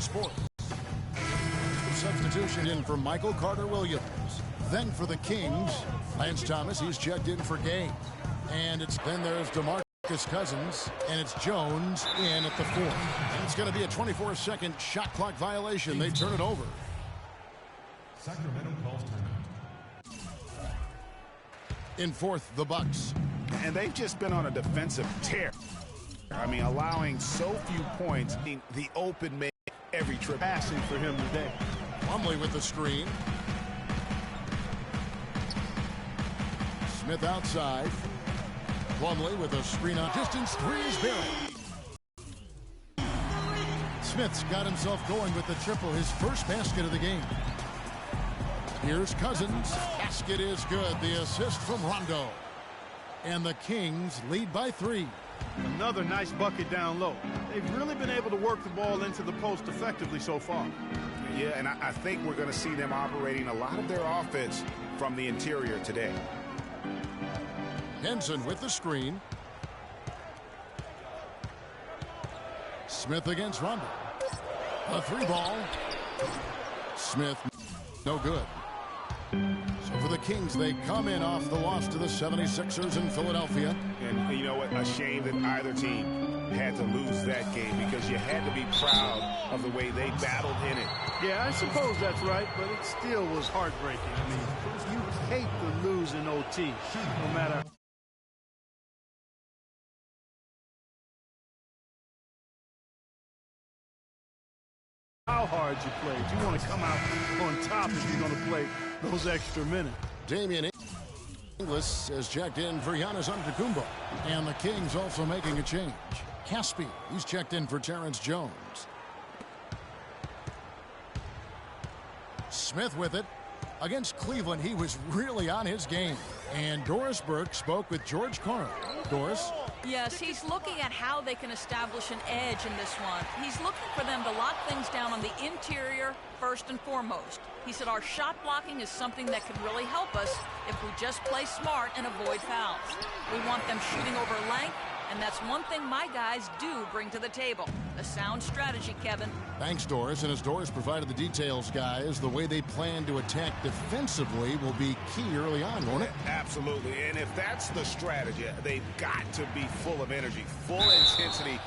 Sports. Substitution in for Michael Carter-Williams. Then for the Kings, Lance Thomas, he's checked in for game. And then there's DeMarcus Cousins, and it's Jones in at the 4th. And it's going to be a 24-second shot clock violation. They turn it over. Sacramento calls timeout. In 4th, the Bucks. And they've just been on a defensive tear. I mean, allowing so few points in the open man every trip. Passing for him today. Plumlee with the screen. Smith outside. Plumlee with a screen on distance. 3 is buried. Smith's got himself going with the triple, his first basket of the game. Here's Cousins. Basket is good. The assist from Rondo. And the Kings lead by 3. Another nice bucket down low. They've really been able to work the ball into the post effectively so far. Yeah, and I think we're going to see them operating a lot of their offense from the interior today. Henson with the screen. Smith against Rondo. A 3 ball. Smith, no good. So for the Kings, they come in off the loss to the 76ers in Philadelphia. And you know what? A shame that either team had to lose that game, because you had to be proud of the way they battled in it. Yeah, I suppose that's right, but it still was heartbreaking. I mean, you hate to lose in OT, no matter how hard you played. You want to come out on top if you're going to play those extra minutes. Damian Inglis has checked in for Giannis Antetokounmpo. And the Kings also making a change. Caspi, he's checked in for Terrence Jones. Smith with it. Against Cleveland, he was really on his game. And Doris Burke spoke with George Karl. Doris? Yes, he's looking at how they can establish an edge in this one. He's looking for them to lock things down on the interior first and foremost. He said our shot blocking is something that can really help us if we just play smart and avoid fouls. We want them shooting over length, and that's one thing my guys do bring to the table. A sound strategy, Kevin. Thanks, Doris. And as Doris provided the details, guys, the way they plan to attack defensively will be key early on, won't it? Absolutely. And if that's the strategy, they've got to be full of energy, full intensity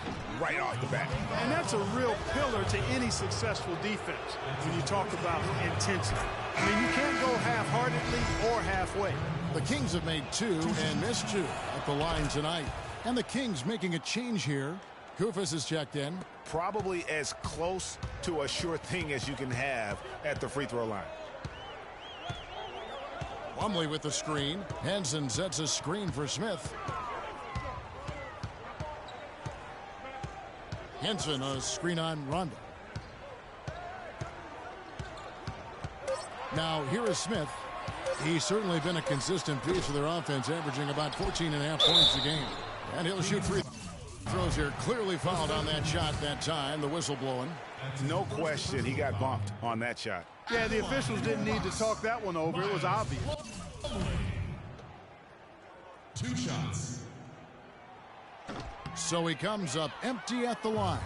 right off the bat. And that's a real pillar to any successful defense when you talk about intensity. I mean, you can't go half-heartedly or halfway. The Kings have made 2 and missed 2 at the line tonight. And the Kings making a change here. Koufos is checked in. Probably as close to a sure thing as you can have at the free throw line. Plumlee with the screen. Henson sets a screen for Smith. Henson a screen on Rondo. Now here is Smith. He's certainly been a consistent piece of their offense, averaging about 14.5 points a game. And he'll shoot free throws here. Clearly fouled on that shot that time. The whistle blowing. No question he got bumped on that shot. Yeah, the officials didn't need to talk that one over. It was obvious. 2 shots. So he comes up empty at the line.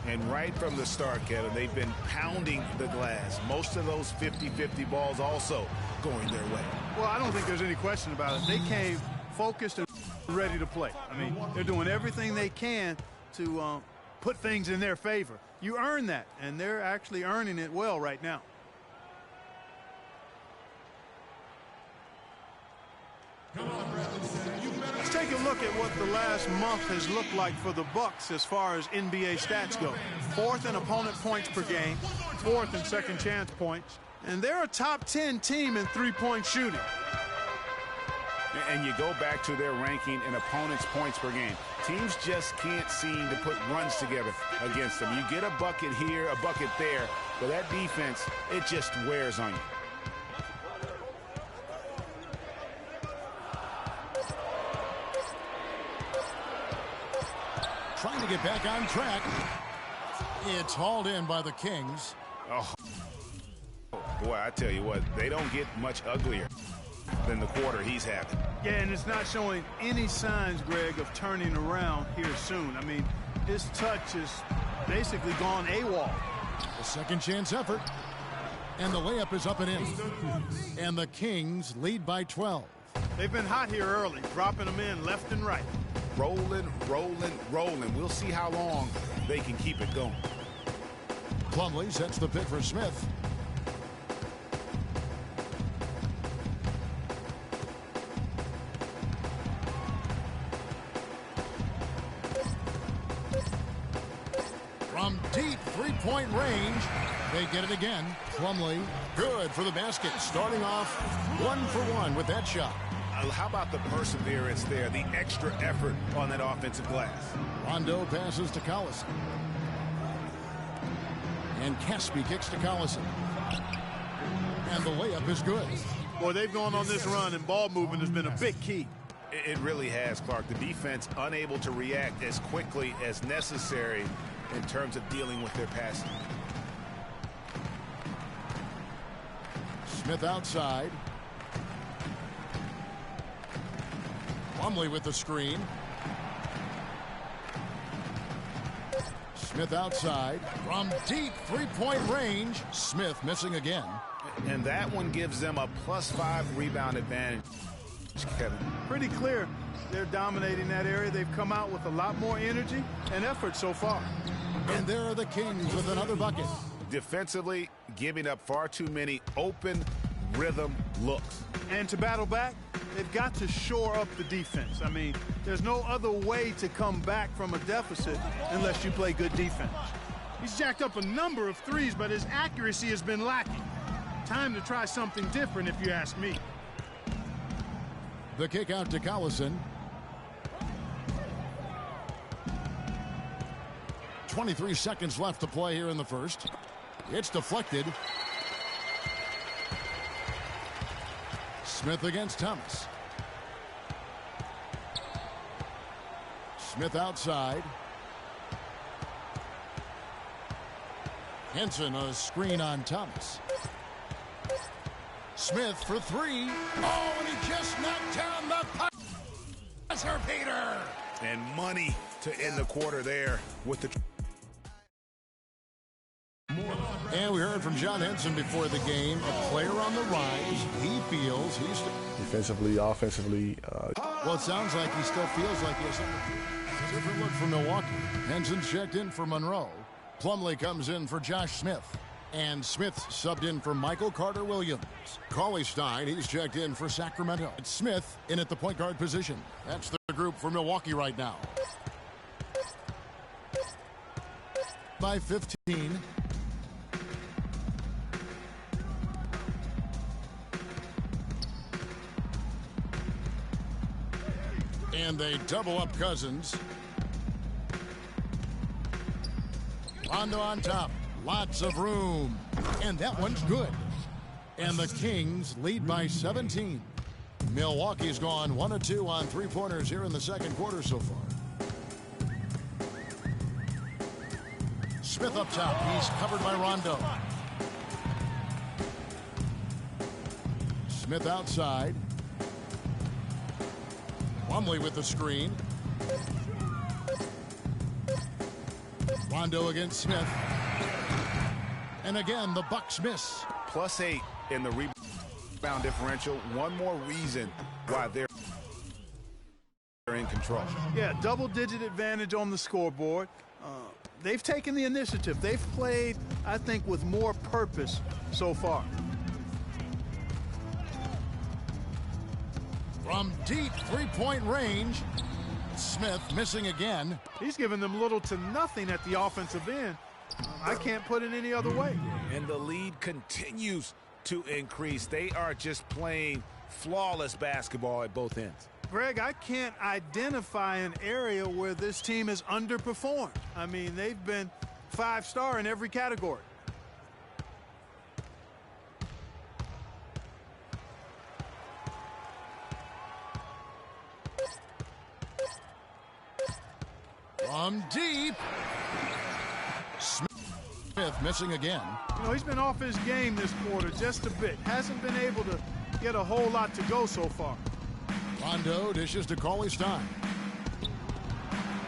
And right from the start, Kevin, they've been pounding the glass. Most of those 50-50 balls also going their way. Well, I don't think there's any question about it. They came focused and ready to play. I mean, they're doing everything they can to put things in their favor. You earn that, and they're actually earning it well right now. Let's take a look at what the last month has looked like for the Bucks as far as NBA stats go. 4th in opponent points per game, 4th in second chance points, and they're a top 10 team in three-point shooting. And you go back to their ranking in opponents' points per game. Teams just can't seem to put runs together against them. You get a bucket here, a bucket there, but that defense, it just wears on you. Trying to get back on track. It's hauled in by the Kings. Oh, boy, I tell you what, they don't get much uglier than the quarter he's having. Yeah, and it's not showing any signs, Greg, of turning around here soon. I mean, his touch is basically gone AWOL. Second chance effort. And the layup is up and in. And the Kings lead by 12. They've been hot here early, dropping them in left and right. Rolling, rolling, rolling. We'll see how long they can keep it going. Plumlee sets the pick for Smith. From deep three-point range, they get it again. Plumlee, good for the basket. Starting off 1 for 1 with that shot. How about the perseverance there, the extra effort on that offensive glass? Rondo passes to Collison. And Caspi kicks to Collison. And the layup is good. Boy, they've gone on this run, and ball movement has been a big key. It really has, Clark. The defense unable to react as quickly as necessary in terms of dealing with their passing. Smith outside. Plumlee with the screen. Smith outside. From deep three-point range. Smith missing again. And that one gives them a +5 rebound advantage, Kevin. Pretty clear they're dominating that area. They've come out with a lot more energy and effort so far. And there are the Kings with another bucket. Defensively, giving up far too many open rhythm looks. And to battle back, they've got to shore up the defense. I mean, there's no other way to come back from a deficit unless you play good defense. He's jacked up a number of threes, but his accuracy has been lacking. Time to try something different, if you ask me. The kick out to Collison. 23 seconds left to play here in the first. It's deflected. Smith against Thomas. Smith outside. Henson, a screen on Thomas. Smith for three. Oh, and he just knocked down the buzzer beater. And money to end the quarter there with the... And we heard from John Henson before the game, a player on the rise. He feels he's... Defensively, offensively. Well, it sounds like he still feels like he has a different look for Milwaukee. Henson's checked in for Monroe. Plumlee comes in for Josh Smith. And Smith subbed in for Michael Carter-Williams. Cauley-Stein, he's checked in for Sacramento. It's Smith in at the point guard position. That's the group for Milwaukee right now. By 15. And they double up Cousins. Rondo on top. Lots of room. And that one's good. And the Kings lead by 17. Milwaukee's gone 1 of 2 on three-pointers here in the second quarter so far. Smith up top. He's covered by Rondo. Smith outside. Plumlee with the screen. Rondo against Smith. And again, the Bucks miss. +8 in the rebound differential. One more reason why they're in control. Yeah, double-digit advantage on the scoreboard. They've taken the initiative. They've played, I think, with more purpose so far. From deep three-point range, Smith missing again. He's given them little to nothing at the offensive end. I can't put it any other way. And the lead continues to increase. They are just playing flawless basketball at both ends. Greg, I can't identify an area where this team has underperformed. I mean, they've been 5-star in every category. From deep. Smith missing again. You know, he's been off his game this quarter just a bit. Hasn't been able to get a whole lot to go so far. Rondo dishes to Cauley-Stein.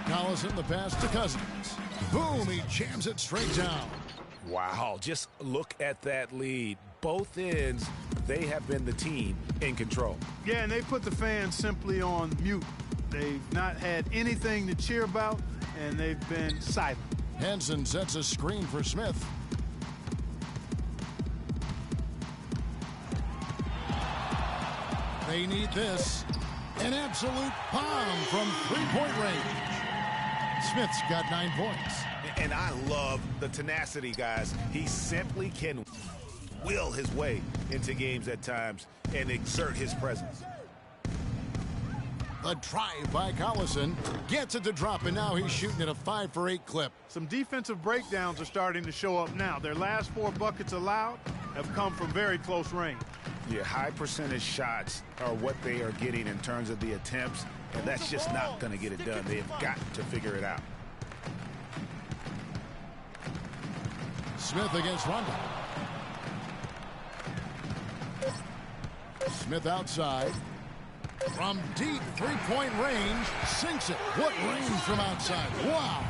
Collison the pass to Cousins. Boom, he jams it straight down. Wow, just look at that lead. Both ends, they have been the team in control. Yeah, and they put the fans simply on mute. They've not had anything to cheer about, and they've been silent. Henson sets a screen for Smith. They need this. An absolute bomb from three-point range. Smith's got 9 points. And I love the tenacity, guys. He simply can will his way into games at times and exert his presence. The drive by Collison gets it to drop, and now he's shooting at a 5 for 8 clip. Some defensive breakdowns are starting to show up now. Their last 4 buckets allowed have come from very close range. Yeah, high percentage shots are what they are getting in terms of the attempts, and that's just not going to get it done. They have got to figure it out. Smith against Rondo. Smith outside. From deep three-point range, sinks it. What range from outside? Wow.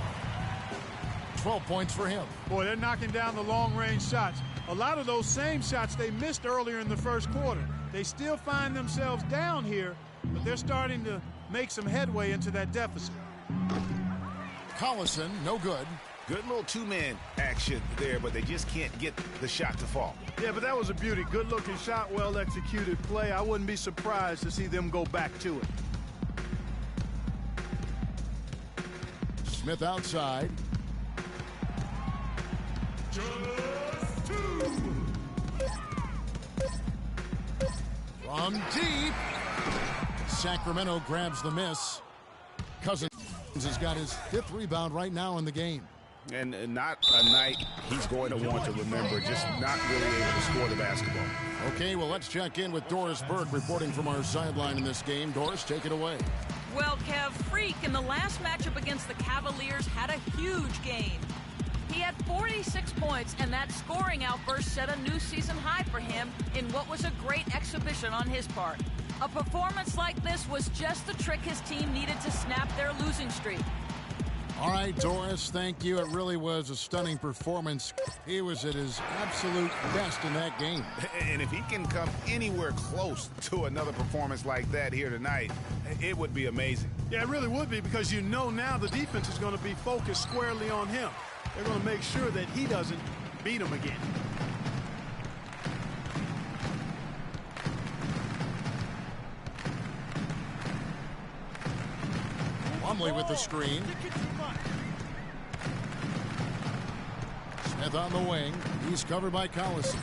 12 points for him. Boy, they're knocking down the long-range shots. A lot of those same shots they missed earlier in the first quarter. They still find themselves down here, but they're starting to make some headway into that deficit. Collison, no good. Good little two-man action there, but they just can't get the shot to fall. Yeah, but that was a beauty. Good-looking shot, well-executed play. I wouldn't be surprised to see them go back to it. Smith outside. Just 2. From deep. Sacramento grabs the miss. Cousins has got his 5th rebound right now in the game. And not a night he's going to want to remember, just not really able to score the basketball. Okay, well, let's check in with Doris Burke reporting from our sideline in this game. Doris, take it away. Well, Kev, Freak in the last matchup against the Cavaliers had a huge game. He had 46 points, and that scoring outburst set a new season high for him in what was a great exhibition on his part. A performance like this was just the trick his team needed to snap their losing streak. All right, Doris, thank you. It really was a stunning performance. He was at his absolute best in that game. And if he can come anywhere close to another performance like that here tonight, it would be amazing. Yeah, it really would be, because you know now the defense is going to be focused squarely on him. They're going to make sure that he doesn't beat him again. Plumlee with the screen. Smith on the wing. He's covered by Collison.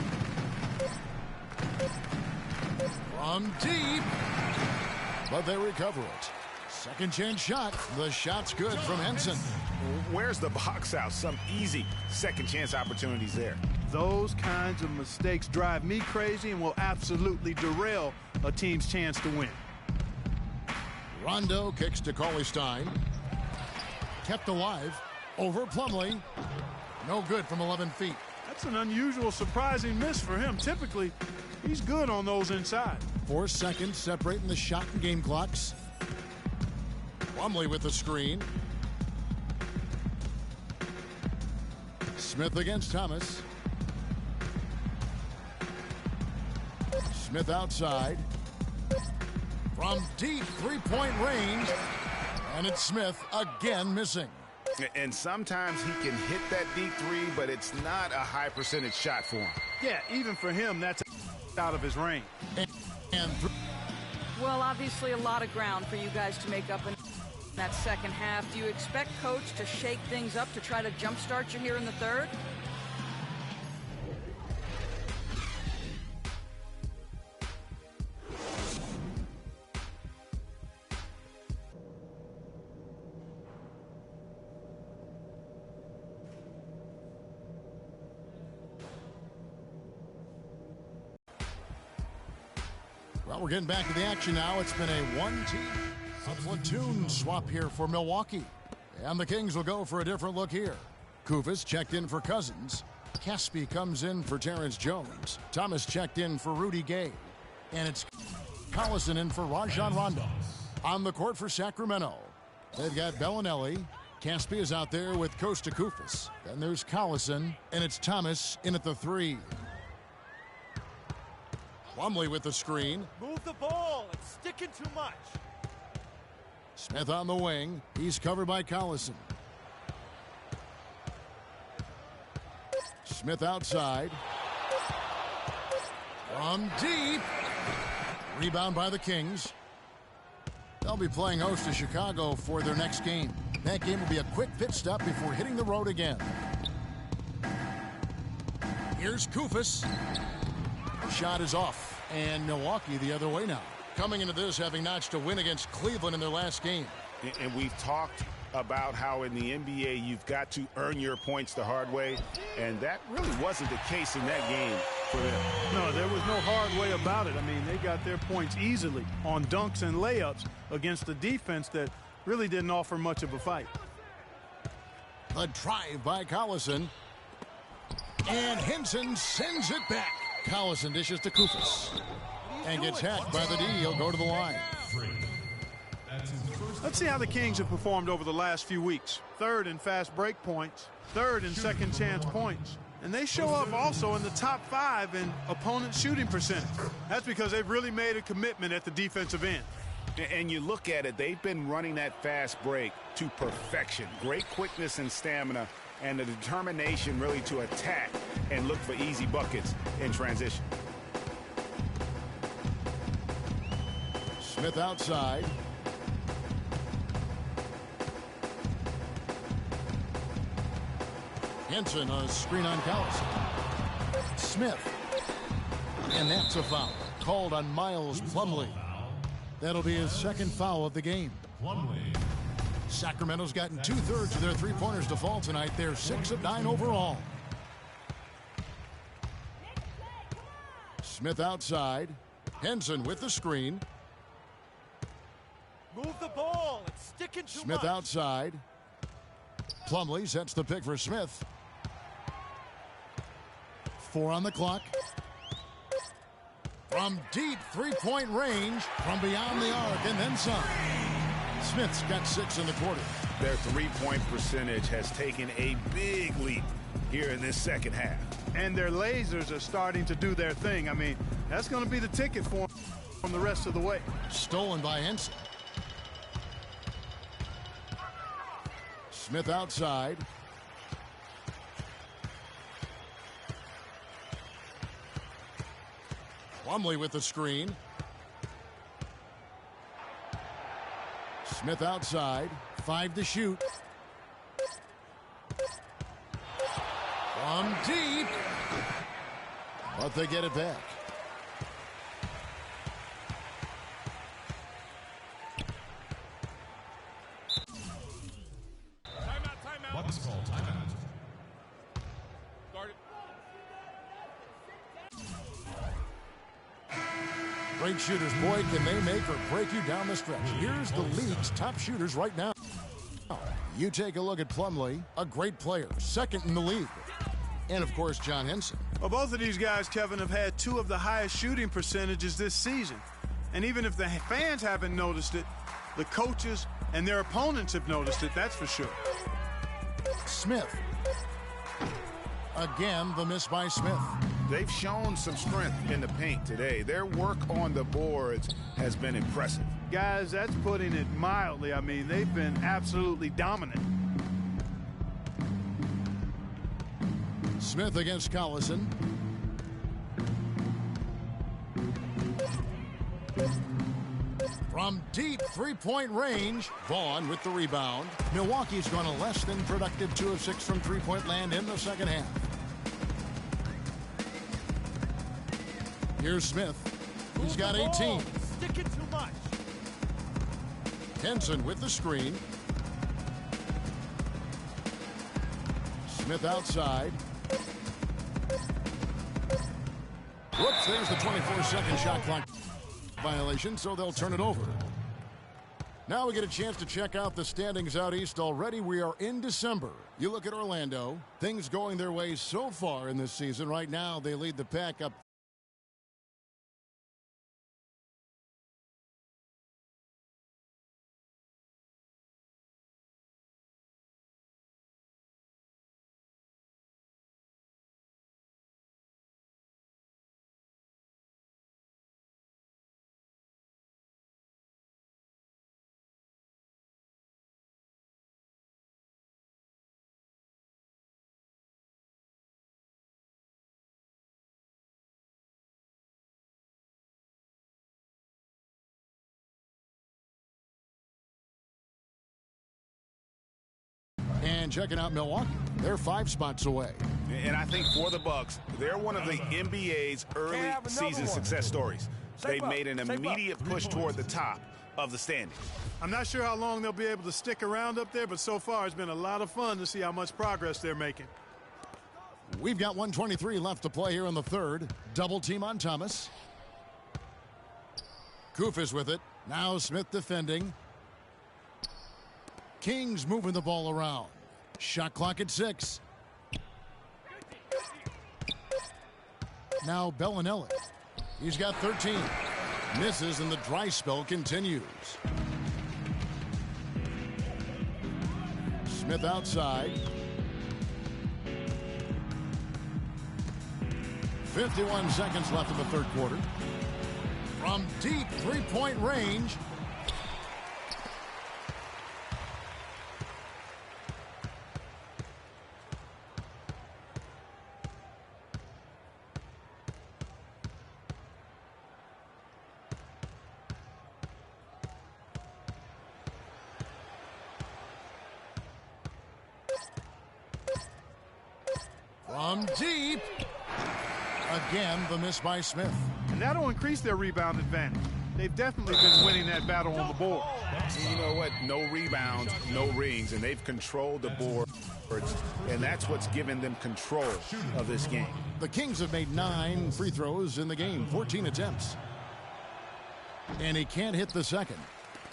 From deep. But they recover it. Second chance shot. The shot's good from Henson. Where's the box out? Some easy second chance opportunities there. Those kinds of mistakes drive me crazy and will absolutely derail a team's chance to win. Rondo kicks to Cauley-Stein. Kept alive. Over Plumlee. No good from 11 feet. That's an unusual, surprising miss for him. Typically, he's good on those inside. 4 seconds separating the shot and game clocks. Plumlee with the screen. Smith against Thomas. Smith outside. From deep three-point range. And it's Smith again missing. And sometimes he can hit that deep three, but it's not a high percentage shot for him. Yeah, even for him, that's out of his range. Well, obviously a lot of ground for you guys to make up in that second half. Do you expect Coach to shake things up to try to jumpstart you here in the third? Well, we're getting back to the action now. It's been a one-team platoon swap here for Milwaukee. And the Kings will go for a different look here. Kufis checked in for Cousins. Caspi comes in for Terrence Jones. Thomas checked in for Rudy Gay. And it's Collison in for Rajon Rondo. On the court for Sacramento, they've got Bellinelli, Caspi is out there with Kosta. Then there's Collison, and it's Thomas in at the 3. Plumlee with the screen. Move the ball. It's sticking too much. Smith on the wing. He's covered by Collison. Smith outside. From deep. Rebound by the Kings. They'll be playing host to Chicago for their next game. That game will be a quick pit stop before hitting the road again. Here's Koufos. Shot is off. And Milwaukee the other way now. Coming into this having notched a win against Cleveland in their last game. And we've talked about how in the NBA you've got to earn your points the hard way. And that really wasn't the case in that game for them. No, there was no hard way about it. I mean, they got their points easily on dunks and layups against a defense that really didn't offer much of a fight. A drive by Collison. And Henson sends it back. Collison dishes to Koufos. And gets hacked by the D. He'll go to the line. Let's see how the Kings have performed over the last few weeks. 3rd in fast break points, 3rd in second chance points. And they show up also in the top 5 in opponent shooting percentage. That's because they've really made a commitment at the defensive end. And you look at it, they've been running that fast break to perfection. Great quickness and stamina, and the determination really to attack and look for easy buckets in transition. Smith outside. Henson on a screen on Collison. Smith. And that's a foul. Called on Miles Plumlee. That'll be his second foul of the game. Sacramento's gotten 2/3 of their three-pointers to fall tonight. They're 6 of 9 overall. Smith outside. Henson with the screen. Move the ball. It's sticking too Smith much. outside. Plumlee sets the pick for Smith. 4 on the clock. From deep three-point range, from beyond the arc, and then some. Smith's got 6 in the quarter. Their three-point percentage has taken a big leap here in this second half. And their lasers are starting to do their thing. I mean, that's going to be the ticket for them from the rest of the way. Stolen by Henson. Smith outside. Plumlee with the screen. Smith outside. 5 to shoot. From deep. But they get it back. Timeout. What is called timeout? Guard it. Great shooters, boy, can they make or break you down the stretch. Here's the league's top shooters right now. You take a look at Plumlee, a great player, 2nd in the league. And, of course, John Henson. Well, both of these guys, Kevin, have had 2 of the highest shooting percentages this season. And even if the fans haven't noticed it, the coaches and their opponents have noticed it, that's for sure. Smith. Again, the miss by Smith. They've shown some strength in the paint today. Their work on the boards has been impressive. Guys, that's putting it mildly. I mean, they've been absolutely dominant. Smith against Collison. From deep three-point range, Vaughn with the rebound. Milwaukee's gone a less than productive 2 of 6 from three-point land in the second half. Here's Smith. He's got 18. Sticking too much. Henson with the screen. Smith outside. Whoops, there's the 24-second shot clock violation, so they'll turn it over. Now we get a chance to check out the standings out east. Already we are in December. You look at Orlando, things going their way so far in this season. Right now they lead the pack up And checking out Milwaukee, they're 5 spots away. And I think for the Bucks, they're one of the NBA's early season success stories. They've made an immediate push toward the top of the standings. I'm not sure how long they'll be able to stick around up there, but so far it's been a lot of fun to see how much progress they're making. We've got 1:23 left to play here in the third. Double team on Thomas. Koufis with it. Now Smith defending. Kings moving the ball around. Shot clock at 6. Now Bellinelli. He's got 13. Misses and the dry spell continues. Smith outside. 51 seconds left in the third quarter. From deep three-point range. From deep. Again, the miss by Smith. And that'll increase their rebound advantage. They've definitely been winning that battle on the board. You know what? No rebounds, no rings, and they've controlled the board. And that's what's given them control of this game. The Kings have made 9 free throws in the game, 14 attempts. And he can't hit the second.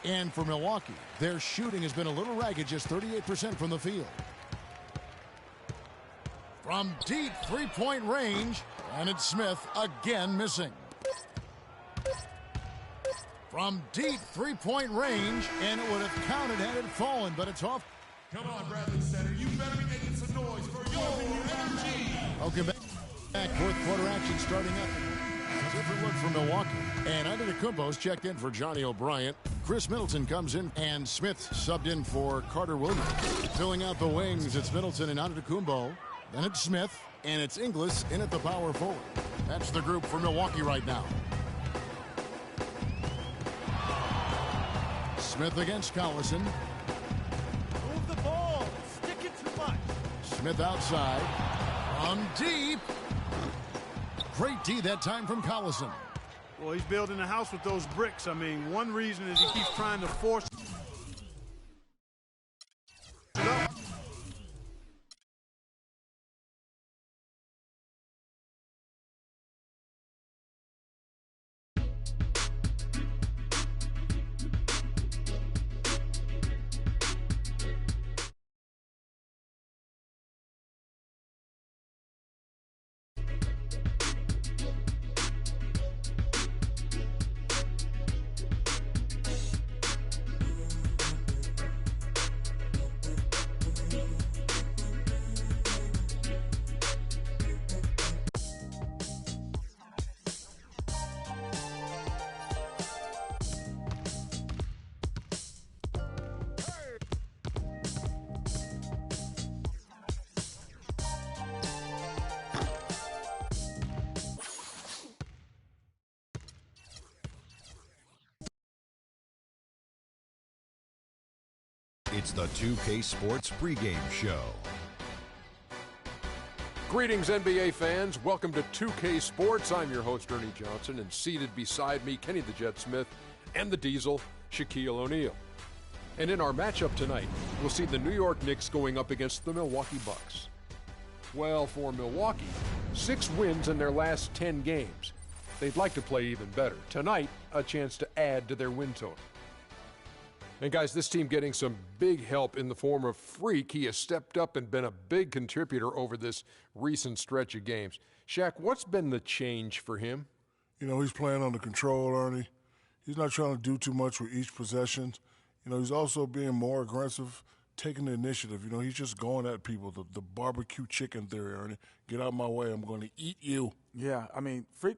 And for Milwaukee, their shooting has been a little ragged, just 38% from the field. From deep three-point range, and it's Smith again missing. From deep three-point range, and it would have counted had it fallen, but it's off. Come on, Bradley Center. You better be making some noise for your energy. Okay, back. Fourth quarter action starting up. Different look for Milwaukee. And Antetokounmpo's checked in for Johnny O'Bryant. Chris Middleton comes in, and Smith subbed in for Carter Williams. Filling out the wings, it's Middleton and Antetokounmpo. Then it's Smith, and it's Inglis in at the power forward. That's the group for Milwaukee right now. Smith against Collison. Move the ball. It's sticking too much. Smith outside. From deep. Great D that time from Collison. Well, he's building a house with those bricks. I mean, one reason is he keeps trying to force it up. It's the 2K Sports pregame show. Greetings, NBA fans. Welcome to 2K Sports. I'm your host, Ernie Johnson, and seated beside me, Kenny the Jet Smith and the Diesel, Shaquille O'Neal. And in our matchup tonight, we'll see the New York Knicks going up against the Milwaukee Bucks. Well, for Milwaukee, 6 wins in their last 10 games. They'd like to play even better. Tonight, a chance to add to their win total. And guys, this team getting some big help in the form of Freak. He has stepped up and been a big contributor over this recent stretch of games. Shaq, what's been the change for him? You know, he's playing under control, Ernie. He's not trying to do too much with each possession. You know, he's also being more aggressive, taking the initiative. You know, he's just going at people. The barbecue chicken theory, Ernie. Get out of my way. I'm going to eat you. Yeah, I mean, Freak